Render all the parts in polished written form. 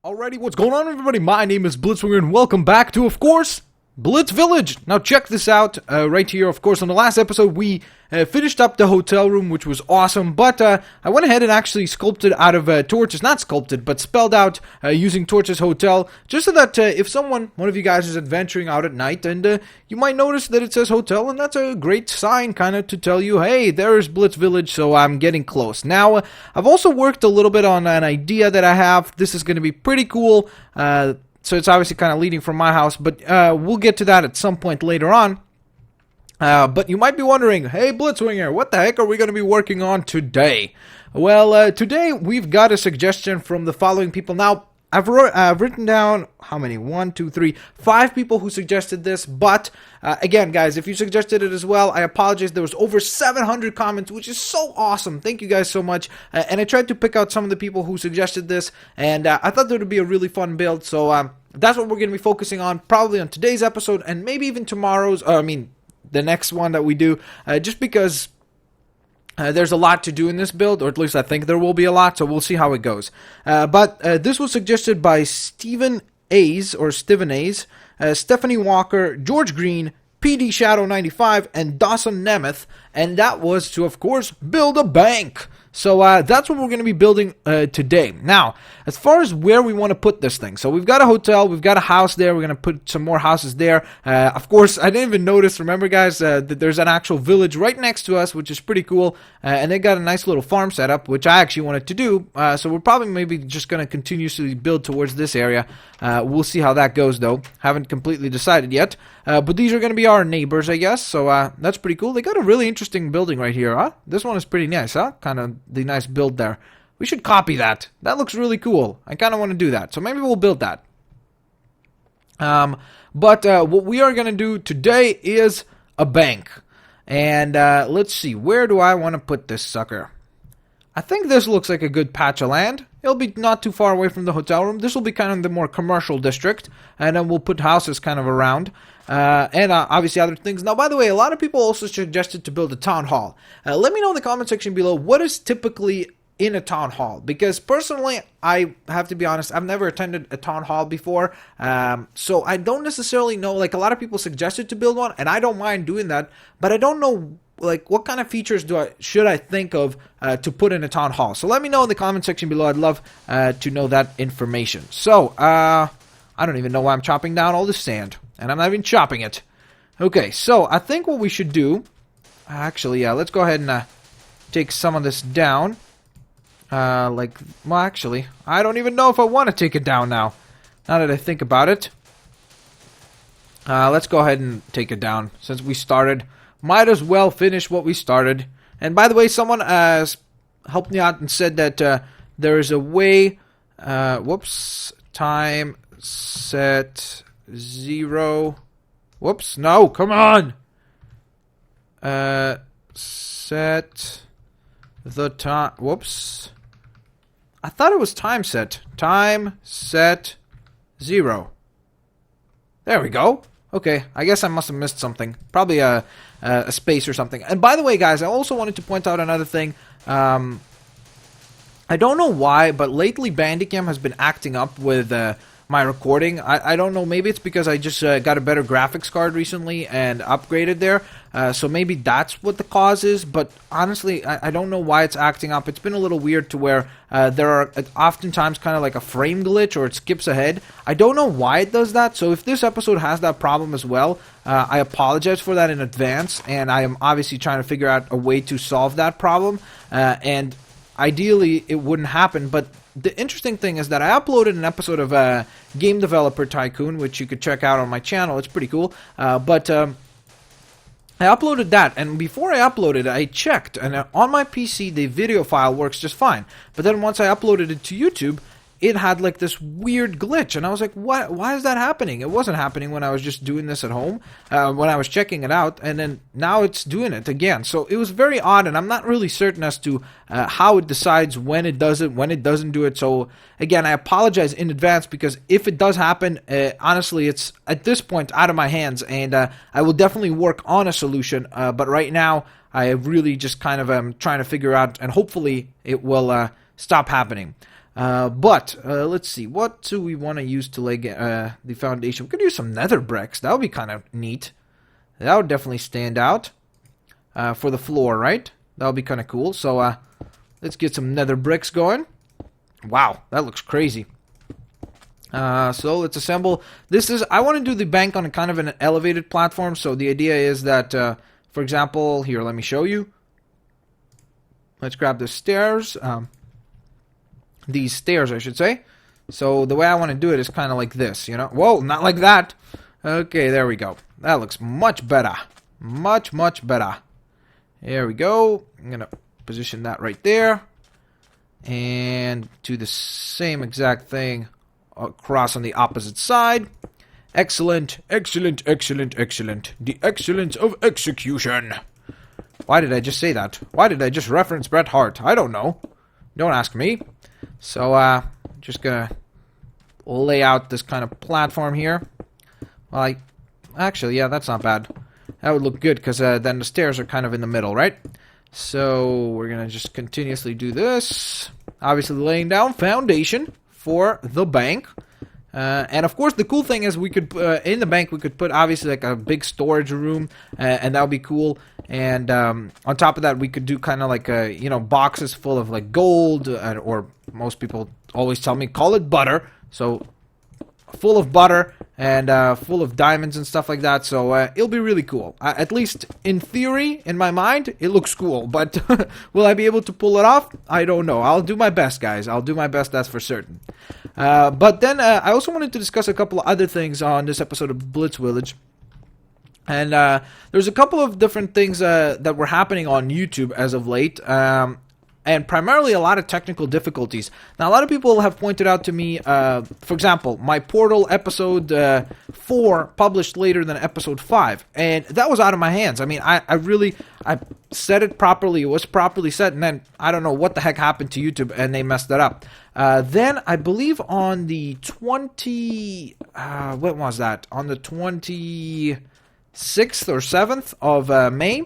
Alrighty, what's going on, everybody? My name is Blitzwinger, and welcome back to, of course, Blitz Village. Now, check this out right here. Of course, on the last episode, we finished up the hotel room, which was awesome, but I went ahead and actually sculpted out of torches. Not sculpted, but spelled out using Torches Hotel, just so that if one of you guys is adventuring out at night, and you might notice that it says hotel, and that's a great sign, kind of, to tell you, hey, there's Blitz Village, so I'm getting close. Now, I've also worked a little bit on an idea that I have. This is going to be pretty cool. So it's obviously kind of leading from my house, but we'll get to that at some point later on. But you might be wondering, hey Blitzwinger, what the heck are we going to be working on today? Well, today we've got a suggestion from the following people. Now, I've written down, how many? 1, 2, 3, 5 people who suggested this, but again, guys, if you suggested it as well, I apologize. There was over 700 comments, which is so awesome. Thank you guys so much. And I tried to pick out some of the people who suggested this, and I thought there would be a really fun build, so that's what we're going to be focusing on, probably on today's episode, and maybe even tomorrow's, the next one that we do, just because there's a lot to do in this build, or at least I think there will be a lot, so we'll see how it goes. But this was suggested by Steven A's, Stephanie Walker, George Green, PD Shadow 95, and Dawson Nemeth, and that was to, of course, build a bank. So that's what we're going to be building today. Now, as far as where we want to put this thing, so we've got a hotel, we've got a house there, we're going to put some more houses there. Of course, I didn't even notice, remember guys, that there's an actual village right next to us, which is pretty cool, and they got a nice little farm setup, which I actually wanted to do, so we're probably maybe just going to continuously build towards this area. We'll see how that goes, though. Haven't completely decided yet, but these are going to be our neighbors, I guess, so that's pretty cool. They got a really interesting building right here, huh? This one is pretty nice, huh? Kind of the nice build there. We should copy that. That looks really cool. I kind of want to do that. So maybe we'll build that. But what we are going to do today is a bank. And let's see. Where do I want to put this sucker? I think this looks like a good patch of land. It'll be not too far away from the hotel room. This will be kind of the more commercial district. And then we'll put houses kind of around. And obviously other things. Now, by the way, a lot of people also suggested to build a town hall. Let me know in the comment section below what is typically in a town hall. Because personally, I have to be honest, I've never attended a town hall before. So I don't necessarily know, like a lot of people suggested to build one. And I don't mind doing that. But I don't know, like, what kind of features should I think of to put in a town hall. So let me know in the comment section below. I'd love to know that information. So, I don't even know why I'm chopping down all this sand. And I'm not even chopping it. Okay, so I think what we should do... Actually, yeah, let's go ahead and take some of this down. Well, actually, I don't even know if I want to take it down now. Now that I think about it. Let's go ahead and take it down. Since we started, might as well finish what we started. And by the way, someone helped me out and said that there is a way... time set... 0. Whoops, no, come on. Set the time. Whoops. I thought it was time set. Time set 0. There we go. Okay, I guess I must have missed something. Probably a space or something. And by the way, guys, I also wanted to point out another thing. I don't know why, but lately Bandicam has been acting up with my recording. I don't know, maybe it's because I just got a better graphics card recently and upgraded there, so maybe that's what the cause is, but honestly, I don't know why it's acting up. It's been a little weird to where there are oftentimes kind of like a frame glitch, or it skips ahead. I don't know why it does that, so if this episode has that problem as well, I apologize for that in advance, and I am obviously trying to figure out a way to solve that problem, and ideally it wouldn't happen, but the interesting thing is that I uploaded an episode of Game Developer Tycoon, which you could check out on my channel. It's pretty cool. But I uploaded that, and before I uploaded it, I checked, and on my PC, the video file works just fine. But then once I uploaded it to YouTube, it had like this weird glitch, and I was like, what? Why is that happening? It wasn't happening when I was just doing this at home, when I was checking it out, and then now it's doing it again. So it was very odd, and I'm not really certain as to how it decides when it does it, when it doesn't do it. So again, I apologize in advance, because if it does happen, honestly, it's at this point out of my hands, and I will definitely work on a solution, but right now I really just kind of am trying to figure out, and hopefully it will stop happening. But let's see, what do we want to use to lay the foundation? We could use some nether bricks. That would be kind of neat. That would definitely stand out for the floor, right? That would be kind of cool. So let's get some nether bricks going. Wow, that looks crazy. So let's assemble. I want to do the bank on a kind of an elevated platform. So the idea is that, for example, here, let me show you. Let's grab the stairs. These stairs, I should say. So the way I want to do it is kind of like this, you know. Whoa, not like that. Okay, there we go. That looks much better. Much, much better. There we go. I'm going to position that right there. And do the same exact thing across on the opposite side. Excellent, excellent, excellent, excellent. The excellence of execution. Why did I just say that? Why did I just reference Bret Hart? I don't know. Don't ask me. So, just gonna lay out this kind of platform here. Well, actually, yeah, that's not bad. That would look good, because then the stairs are kind of in the middle, right? So, we're gonna just continuously do this. Obviously, laying down foundation for the bank. And of course, the cool thing is we could, in the bank, we could put obviously like a big storage room, and that would be cool. And on top of that, we could do kind of like, boxes full of like gold, or most people always tell me, call it butter. So full of butter and full of diamonds and stuff like that. So it'll be really cool. At least in theory, in my mind, it looks cool. But will I be able to pull it off? I don't know. I'll do my best, guys. I'll do my best, that's for certain. But then I also wanted to discuss a couple of other things on this episode of Blitz Village. And there's a couple of different things that were happening on YouTube as of late. And primarily a lot of technical difficulties. Now, a lot of people have pointed out to me, for example, my Portal episode 4 published later than episode 5. And that was out of my hands. I mean, I said it properly. It was properly said. And then I don't know what the heck happened to YouTube and they messed it up. Then I believe on the what was that? On the 26th or 7th of May,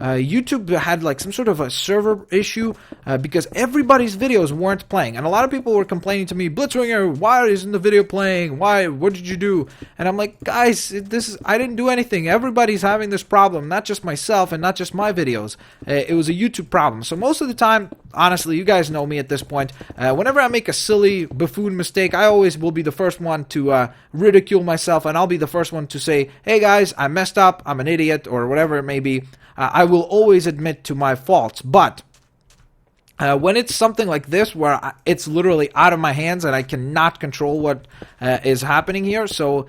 YouTube had like some sort of a server issue because everybody's videos weren't playing, and a lot of people were complaining to me, Blitzwinger, why isn't the video playing? Why? What did you do? And I'm like, guys, I didn't do anything. Everybody's having this problem, not just myself and not just my videos. It was a YouTube problem. So most of the time, honestly, you guys know me at this point. Whenever I make a silly buffoon mistake, I always will be the first one to ridicule myself, and I'll be the first one to say, hey guys, I messed up, I'm an idiot, or whatever it may be. I will always admit to my faults, but when it's something like this where it's literally out of my hands and I cannot control what is happening here, so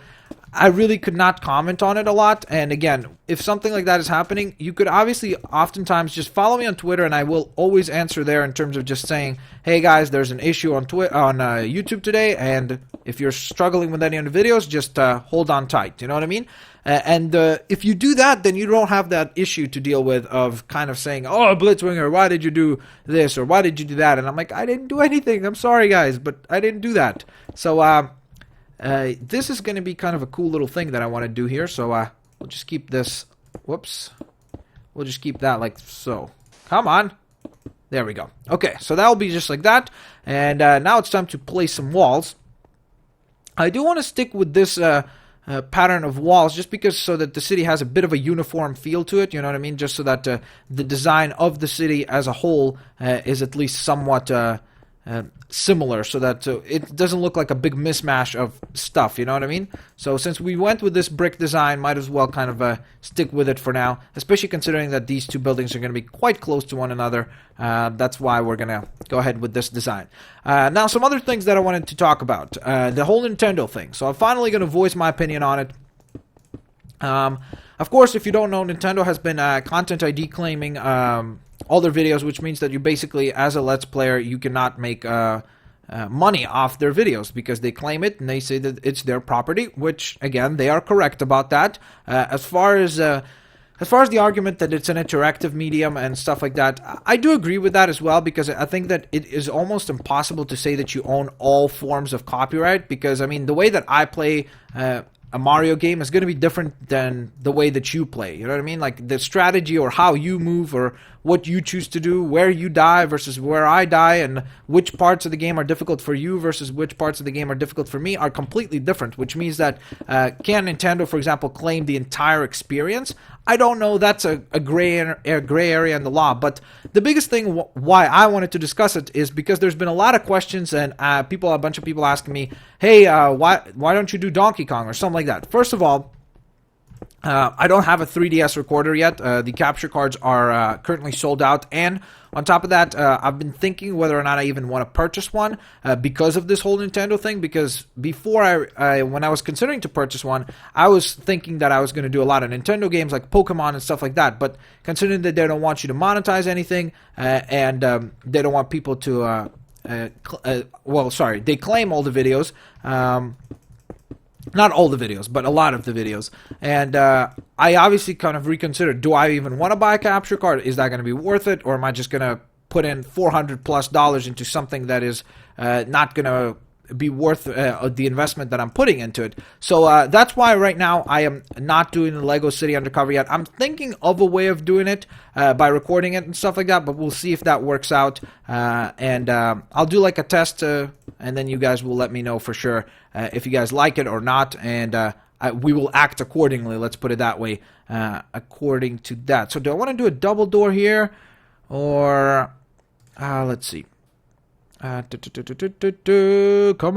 I really could not comment on it a lot. And again, if something like that is happening, you could obviously oftentimes just follow me on Twitter, and I will always answer there in terms of just saying, hey guys, there's an issue on YouTube today, and if you're struggling with any of the videos, just hold on tight, you know what I mean? And if you do that, then you don't have that issue to deal with of kind of saying, oh, Blitzwinger, why did you do this, or why did you do that? And I'm like, I didn't do anything. I'm sorry, guys, but I didn't do that. So this is going to be kind of a cool little thing that I want to do here. So we'll just keep this. Whoops. We'll just keep that like so. Come on. There we go. Okay, so that'll be just like that. And now it's time to place some walls. I do want to stick with this pattern of walls, just because so that the city has a bit of a uniform feel to it, you know what I mean? Just so that the design of the city as a whole is at least somewhat similar, so that it doesn't look like a big mismatch of stuff, you know what I mean? So since we went with this brick design, might as well kind of stick with it for now, especially considering that these two buildings are going to be quite close to one another. That's why we're going to go ahead with this design. Now, some other things that I wanted to talk about. The whole Nintendo thing. So I'm finally going to voice my opinion on it. Of course, if you don't know, Nintendo has been Content ID claiming all their videos, which means that you basically, as a Let's Player, you cannot make money off their videos because they claim it and they say that it's their property, which, again, they are correct about that. As far as the argument that it's an interactive medium and stuff like that, I do agree with that as well, because I think that it is almost impossible to say that you own all forms of copyright, because, I mean, the way that I play a Mario game is going to be different than the way that you play, you know what I mean? Like, the strategy or how you move or what you choose to do, where you die versus where I die, and which parts of the game are difficult for you versus which parts of the game are difficult for me are completely different, which means that can Nintendo, for example, claim the entire experience? I don't know. That's a gray area in the law. But the biggest thing why I wanted to discuss it is because there's been a lot of questions and a bunch of people asking me, hey, why don't you do Donkey Kong or something like that? First of all, I don't have a 3DS recorder yet. The capture cards are currently sold out, and on top of that, I've been thinking whether or not I even want to purchase one because of this whole Nintendo thing. Because before when I was considering to purchase one, I was thinking that I was going to do a lot of Nintendo games like Pokemon and stuff like that. But considering that they don't want you to monetize anything, and they don't want people to, they claim all the videos. Not all the videos, but a lot of the videos. And I obviously kind of reconsidered, do I even want to buy a capture card? Is that going to be worth it? Or am I just going to put in $400+ into something that is not going to be worth the investment that I'm putting into it? So that's why right now I am not doing the Lego City Undercover yet. I'm thinking of a way of doing it by recording it and stuff like that, but we'll see if that works out. And I'll do like a test, and then you guys will let me know for sure if you guys like it or not, and we will act accordingly, let's put it that way, according to that. So do I want to do a double door here, or let's see. Come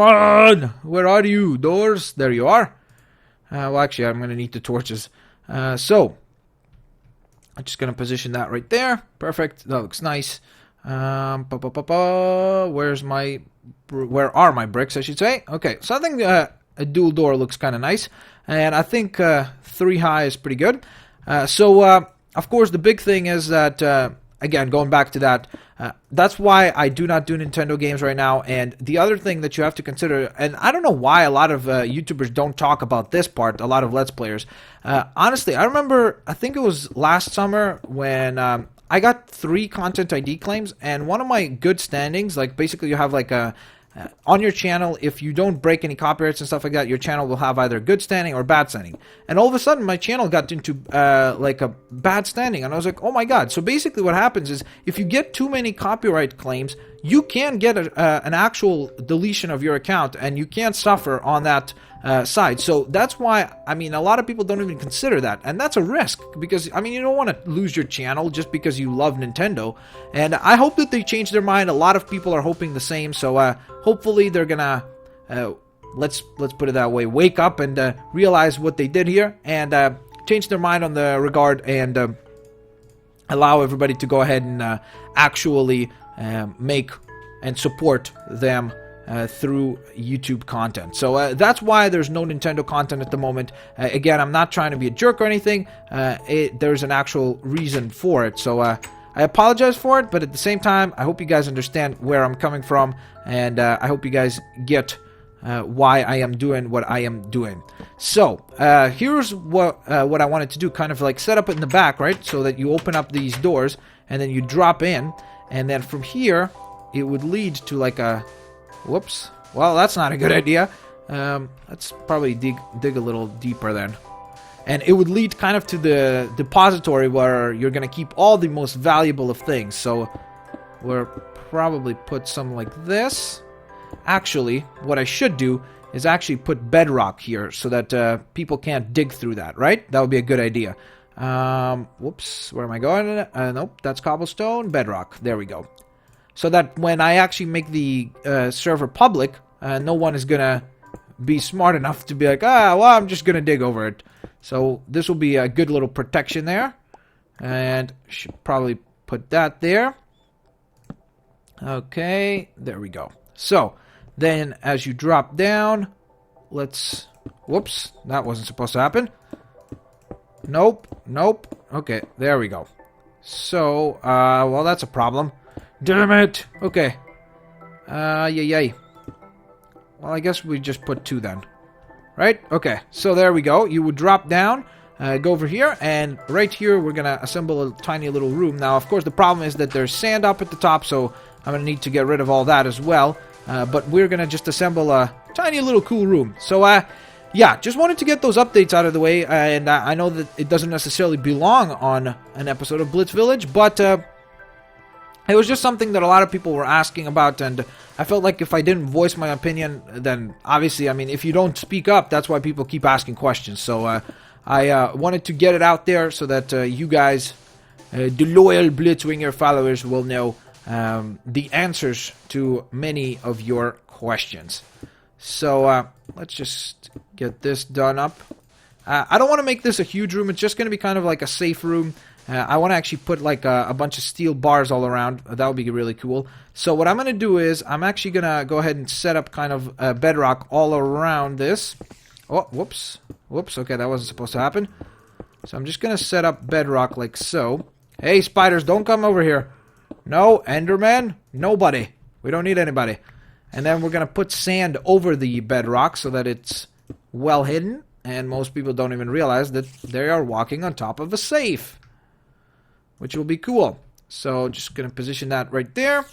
on! Where are you? Doors? There you are. Well, actually, I'm going to need the torches. So, I'm just going to position that right there. Perfect. That looks nice. Where are my bricks, I should say? Okay, so I think a dual door looks kind of nice. And I think 3 high is pretty good. Of course, the big thing is that... again, going back to that, that's why I do not do Nintendo games right now. And the other thing that you have to consider, and I don't know why a lot of YouTubers don't talk about this part, a lot of Let's Players. Honestly, I remember, I think it was last summer when I got 3 Content ID claims, and one of my good standings, like basically you have like a... on your channel, if you don't break any copyrights and stuff like that, your channel will have either good standing or bad standing. And all of a sudden, my channel got into like a bad standing, and I was like, oh my god. So basically what happens is, if you get too many copyright claims, you can get an actual deletion of your account, and you can't suffer on that side. So that's why, I mean, a lot of people don't even consider that, and that's a risk, because, I mean, you don't want to lose your channel just because you love Nintendo. And I hope that they change their mind. A lot of people are hoping the same, so hopefully they're gonna let's put it that way, wake up and realize what they did here, and change their mind on the regard, and allow everybody to go ahead and actually make and support them through YouTube content. So that's why there's no Nintendo content at the moment. Again, I'm not trying to be a jerk or anything. There's an actual reason for it. So I apologize for it, but at the same time, I hope you guys understand where I'm coming from, and I hope you guys get why I am doing what I am doing. So here's what I wanted to do, kind of like set up it in the back, right? So that you open up these doors, and then you drop in, and then from here, it would lead to like a... Whoops. Well, that's not a good idea. Let's probably dig a little deeper then. And it would lead kind of to the depository where you're going to keep all the most valuable of things. So we'll probably put some like this. Actually, what I should do is actually put bedrock here so that people can't dig through that, right? That would be a good idea. Whoops. Where am I going? Nope, that's cobblestone. Bedrock. There we go. So that when I actually make the server public, no one is going to be smart enough to be like, well, I'm just going to dig over it. So this will be a good little protection there. And should probably put that there. Okay, there we go. So then as you drop down, let's... Whoops, that wasn't supposed to happen. Nope. Okay, there we go. So, well, that's a problem. Damn it! Okay. Yay. Well, I guess we just put 2 then. Right? Okay. So there we go. You would drop down, go over here, and right here we're gonna assemble a tiny little room. Now, of course, the problem is that there's sand up at the top, so I'm gonna need to get rid of all that as well. But we're gonna just assemble a tiny little cool room. So, yeah, just wanted to get those updates out of the way, and I know that it doesn't necessarily belong on an episode of Blitz Village, but it was just something that a lot of people were asking about, and I felt like if I didn't voice my opinion, then obviously, I mean, if you don't speak up, that's why people keep asking questions. So I wanted to get it out there so that you guys, the loyal Blitzwinger followers, will know the answers to many of your questions. So let's just get this done up. I don't want to make this a huge room. It's just going to be kind of like a safe room. I want to actually put like a bunch of steel bars all around. That would be really cool. So what I'm going to do is I'm actually going to go ahead and set up kind of bedrock all around this. Oh, whoops. Whoops. Okay, that wasn't supposed to happen. So I'm just going to set up bedrock like so. Hey, spiders, don't come over here. No, Enderman, nobody. We don't need anybody. And then we're going to put sand over the bedrock so that it's well hidden. And most people don't even realize that they are walking on top of a safe, which will be cool. So just going to position that right there.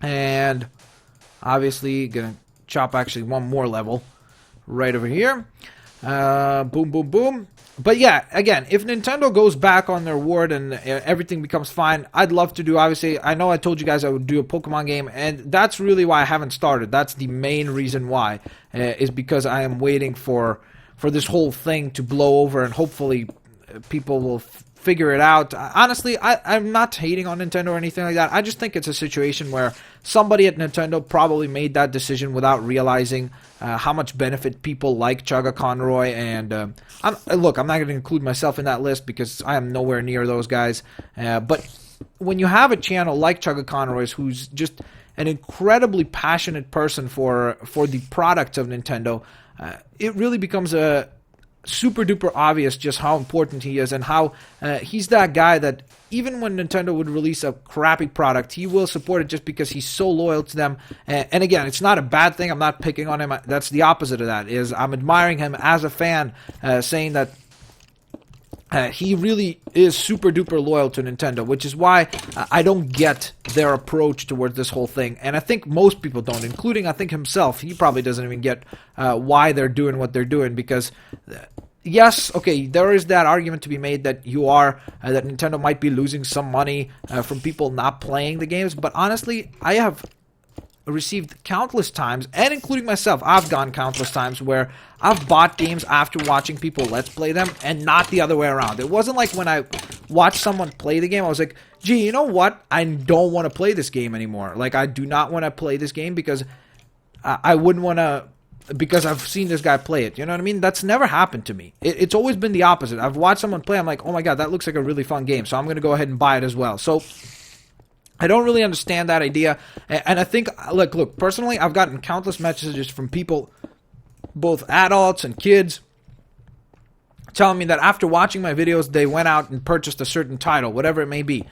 And obviously going to chop actually one more level right over here. Boom, boom, boom. But yeah, again, if Nintendo goes back on their word and everything becomes fine, I'd love to do, obviously, I know I told you guys I would do a Pokemon game, and that's really why I haven't started. That's the main reason why, is because I am waiting for this whole thing to blow over, and hopefully people will figure it out. Honestly, I'm not hating on Nintendo or anything like that. I just think it's a situation where somebody at Nintendo probably made that decision without realizing how much benefit people like Chugga Conroy. And look, I'm not going to include myself in that list because I am nowhere near those guys. But when you have a channel like Chugga Conroy's, who's just an incredibly passionate person for the product of Nintendo, it really becomes a super duper obvious just how important he is, and how he's that guy that even when Nintendo would release a crappy product, he will support it just because he's so loyal to them. And again, it's not a bad thing. I'm not picking on him. That's the opposite of that. Is I'm admiring him as a fan, saying that he really is super duper loyal to Nintendo, which is why I don't get their approach towards this whole thing. And I think most people don't, including I think himself. He probably doesn't even get why they're doing what they're doing, because yes, okay, there is that argument to be made that that Nintendo might be losing some money from people not playing the games. But honestly, I have received countless times, and including myself, I've gone countless times where I've bought games after watching people let's play them, and not the other way around. It wasn't like when I watched someone play the game, I was like, gee, you know what? I don't want to play this game anymore. Like, I do not want to play this game because I wouldn't want to, because I've seen this guy play it. You know what I mean? That's never happened to me. It's always been the opposite. I've watched someone play, I'm like, oh my god, that looks like a really fun game, so I'm going to go ahead and buy it as well. So I don't really understand that idea, and I think, look, personally, I've gotten countless messages from people, both adults and kids, telling me that after watching my videos, they went out and purchased a certain title, whatever it may be,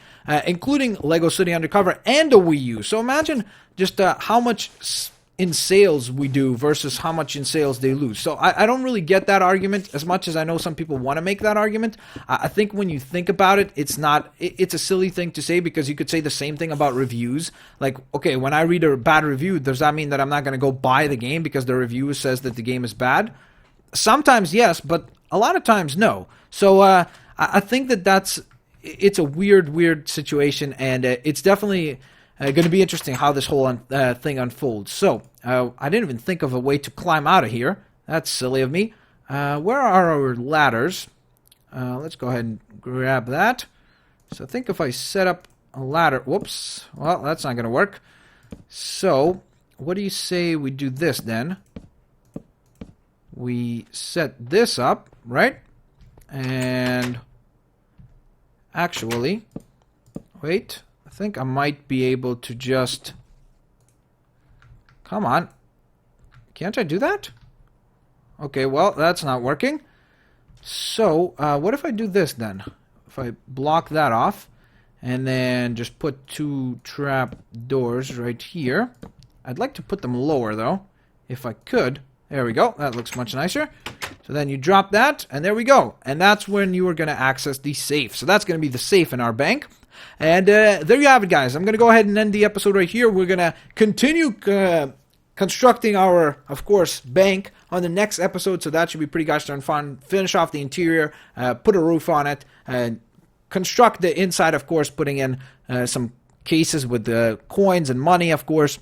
including Lego City Undercover and a Wii U. So imagine just how much in sales we do versus how much in sales they lose. So I don't really get that argument as much as I know some people want to make that argument. I think when you think about it, it's a silly thing to say, because you could say the same thing about reviews. Like, okay, when I read a bad review, does that mean that I'm not going to go buy the game because the review says that the game is bad? Sometimes yes, but a lot of times no. So I think it's a weird situation, and it's definitely going to be interesting how this whole thing unfolds. So, I didn't even think of a way to climb out of here. That's silly of me. Where are our ladders? Let's go ahead and grab that. So, I think if I set up a ladder... Whoops. Well, that's not going to work. So, what do you say we do this then? We set this up, right? And... actually... wait... I think I might be able to just... Come on. Can't I do that? Okay, well, that's not working. So, what if I do this then? If I block that off, and then just put 2 trap doors right here. I'd like to put them lower, though, if I could. There we go. That looks much nicer. So then you drop that, and there we go. And that's when you are going to access the safe. So that's going to be the safe in our bank. And there you have it, guys. I'm going to go ahead and end the episode right here. We're going to continue constructing our, of course, bank on the next episode. So that should be pretty gosh darn fun. Finish off the interior, put a roof on it, and construct the inside, of course, putting in some cases with the coins and money, of course.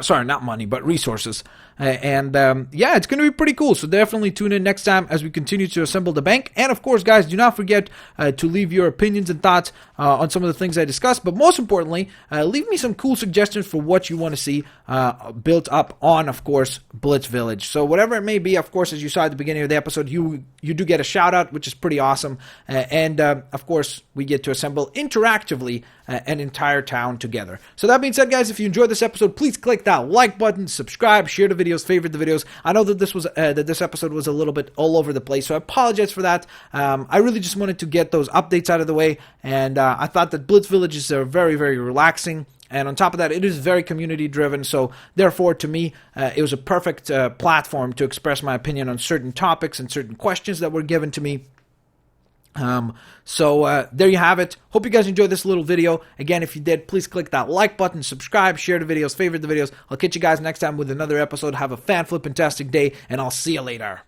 Sorry, not money, but resources. Yeah, it's going to be pretty cool. So definitely tune in next time as we continue to assemble the bank. And of course, guys, do not forget to leave your opinions and thoughts on some of the things I discussed. But most importantly, leave me some cool suggestions for what you want to see built up on, of course, Blitz Village. So whatever it may be, of course, as you saw at the beginning of the episode, you do get a shout out, which is pretty awesome. Of course, we get to assemble interactively an entire town together. So that being said, guys, if you enjoyed this episode, please click that like button, subscribe, share the videos, favorite the videos. I know that this episode was a little bit all over the place, so I apologize for that. I really just wanted to get those updates out of the way, and I thought that Blitz Village is very, very relaxing. And on top of that, it is very community driven, so therefore to me it was a perfect platform to express my opinion on certain topics and certain questions that were given to me. There you have it. Hope you guys enjoyed this little video. Again, if you did, please click that like button, subscribe, share the videos, favorite the videos. I'll catch you guys next time with another episode. Have a fan-flippin-tastic day, and I'll see you later.